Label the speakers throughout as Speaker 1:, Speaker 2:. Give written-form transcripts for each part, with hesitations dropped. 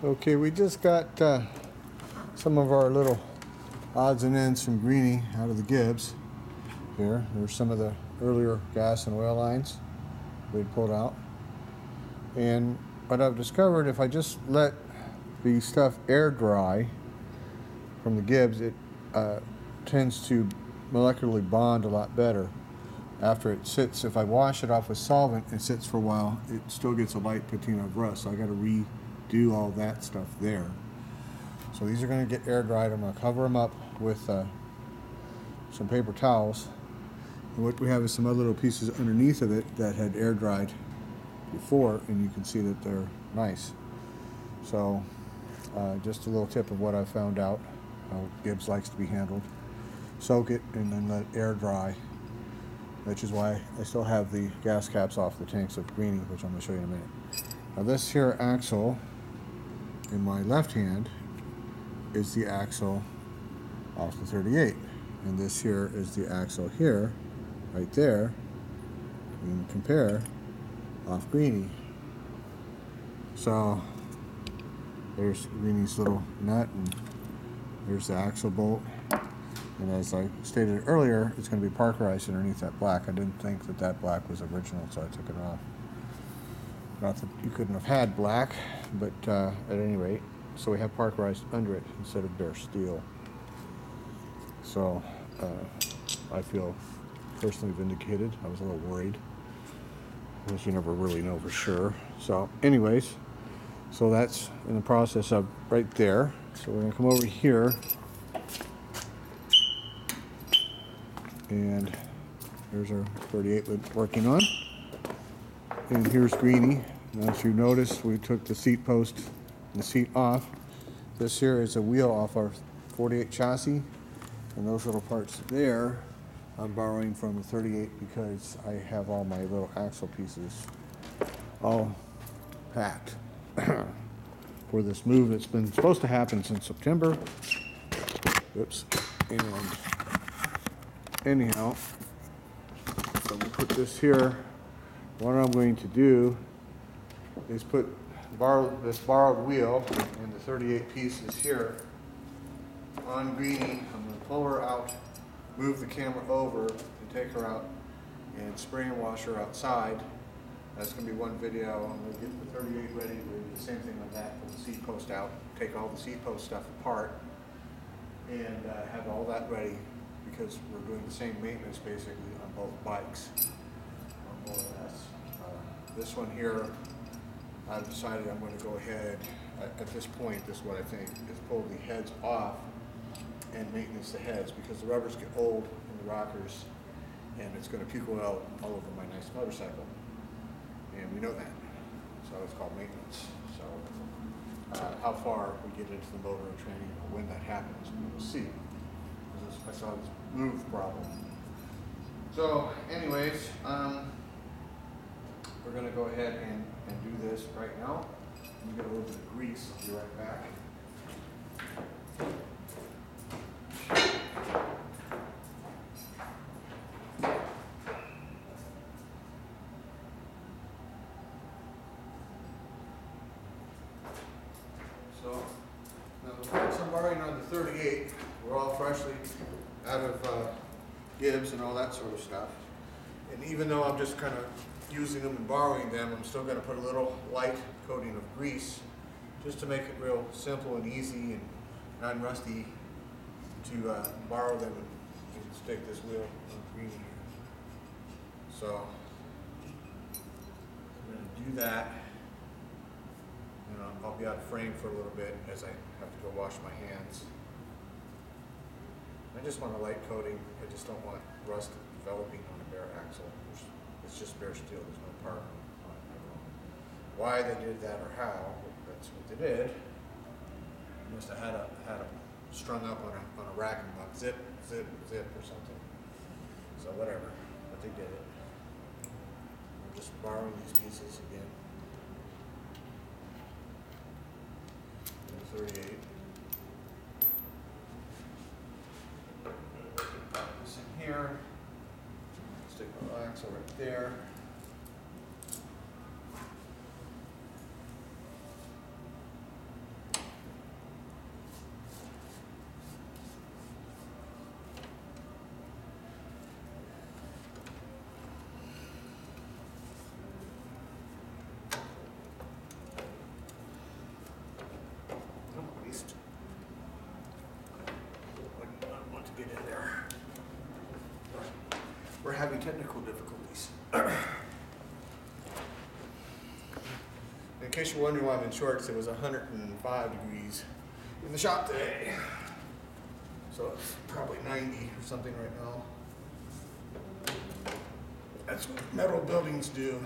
Speaker 1: Okay, we just got some of our little odds and ends from Greenie out of the Gibbs. Here, there's some of the earlier gas and oil lines we'd pulled out. And what I've discovered, if I just let the stuff air dry from the Gibbs, it tends to molecularly bond a lot better. After it sits, if I wash it off with solvent and sits for a while, it still gets a light patina of rust. So I got to redo all that stuff there. So these are going to get air dried. I'm going to cover them up with some paper towels. And what we have is some other little pieces underneath of it that had air dried before, and you can see that they're nice. So just a little tip of what I found out how Gibbs likes to be handled. Soak it and then let it air dry, which is why I still have the gas caps off the tanks of Greenie, which I'm going to show you in a minute. Now this here axle in my left hand is the axle off the 38, and this here is the axle here, right there. You can compare off Greenie. So there's Greenie's little nut, and there's the axle bolt. And as I stated earlier, it's going to be Parkerized underneath that black. I didn't think that that black was original, so I took it off. Not that you couldn't have had black, but at any rate, so we have Parkerized under it instead of bare steel. So I feel personally vindicated. I was a little worried, because you never really know for sure. So anyways, so that's in the process of right there. So we're going to come over here. And there's our 38 we're working on. And here's Greenie. Now, as you notice, we took the seat post and the seat off. This here is a wheel off our 48 chassis. And those little parts there, I'm borrowing from the 38 because I have all my little axle pieces all packed for this move that's been supposed to happen since September. Oops. And anyhow, so we put this here. What I'm going to do is put this borrowed wheel and the 38 pieces here on Greenie. I'm going to pull her out, move the camera over, and take her out and spray and wash her outside. That's going to be one video. I'm going to get the 38 ready. We'll do the same thing on that. Pull the seat post out, take all the seat post stuff apart, and have all that ready, because we're doing the same maintenance basically on both bikes, or more or less. This one here, I've decided I'm going to go ahead, at this point, this is what I think, is pull the heads off and maintenance the heads, because the rubbers get old in the rockers, and it's going to puke oil all over my nice motorcycle. And we know that. So it's called maintenance. So how far we get into the motor and training, or when that happens, we will see. I saw this move problem. So anyways, we're going to go ahead and do this right now. Let me get a little bit of grease. I'll be right back. So now the parts I'm borrowing on the 38 were all freshly out of Gibbs and all that sort of stuff. And even though I'm just kind of using them and borrowing them, I'm still going to put a little light coating of grease just to make it real simple and easy and non-rusty to borrow them and stick this wheel on Greenie here. So I'm going to do that. You know, I'll be out of frame for a little bit as I have to go wash my hands. I just want a light coating. I just don't want rust developing on a bare axle. It's just bare steel. There's no part on it. I don't know why they did that or how, but that's what they did. They must have had a strung up on a rack and about zip, zip, zip or something. So whatever, but they did it. I'm just borrowing these pieces again. 38. This in here. Stick my axle right there. having technical difficulties. In case you're wondering why I'm in shorts, it was 105 degrees in the shop today. So it's probably 90 or something right now. That's what metal buildings do.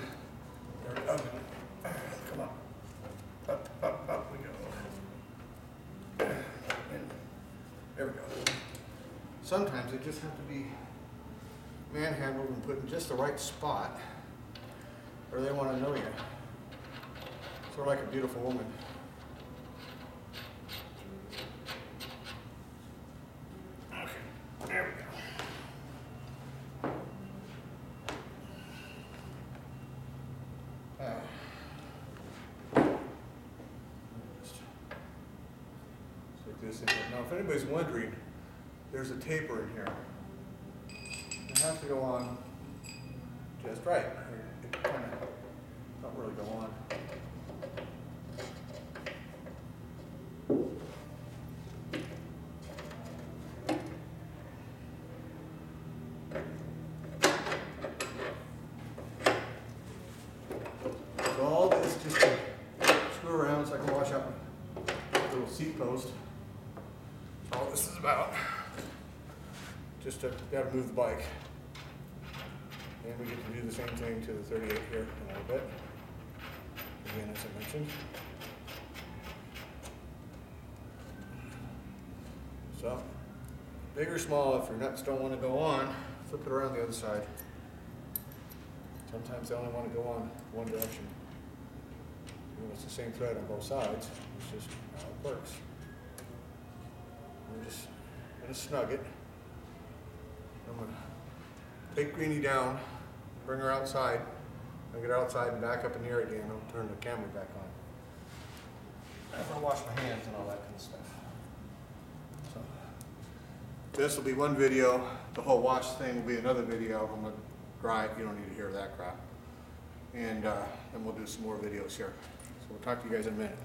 Speaker 1: They're up. Come on. Up, up, up we go. And there we go. Sometimes they just have to be manhandled and put in just the right spot, or they want to know you. Sort of like a beautiful woman. Okay, there we go. Stick this in here. Now, if anybody's wondering, there's a taper in here. It has to go on just right. It kind of don't really go on. So all this just to screw around so I can wash out my little seat post. That's all this is about. Just to move the bike. And we get to do the same thing to the 38 here in a little bit. Again, as I mentioned. So, big or small, if your nuts don't want to go on, flip it around the other side. Sometimes they only want to go on one direction. You know, it's the same thread on both sides. It's just how it works. We're just going to snug it. I'm going to take Greenie down, bring her outside. I'll get her outside and back up in the air again. I'll turn the camera back on. After I wash my hands and all that kind of stuff. So, this will be one video. The whole wash thing will be another video. I'm going to dry it. You don't need to hear that crap. And then we'll do some more videos here. So we'll talk to you guys in a minute.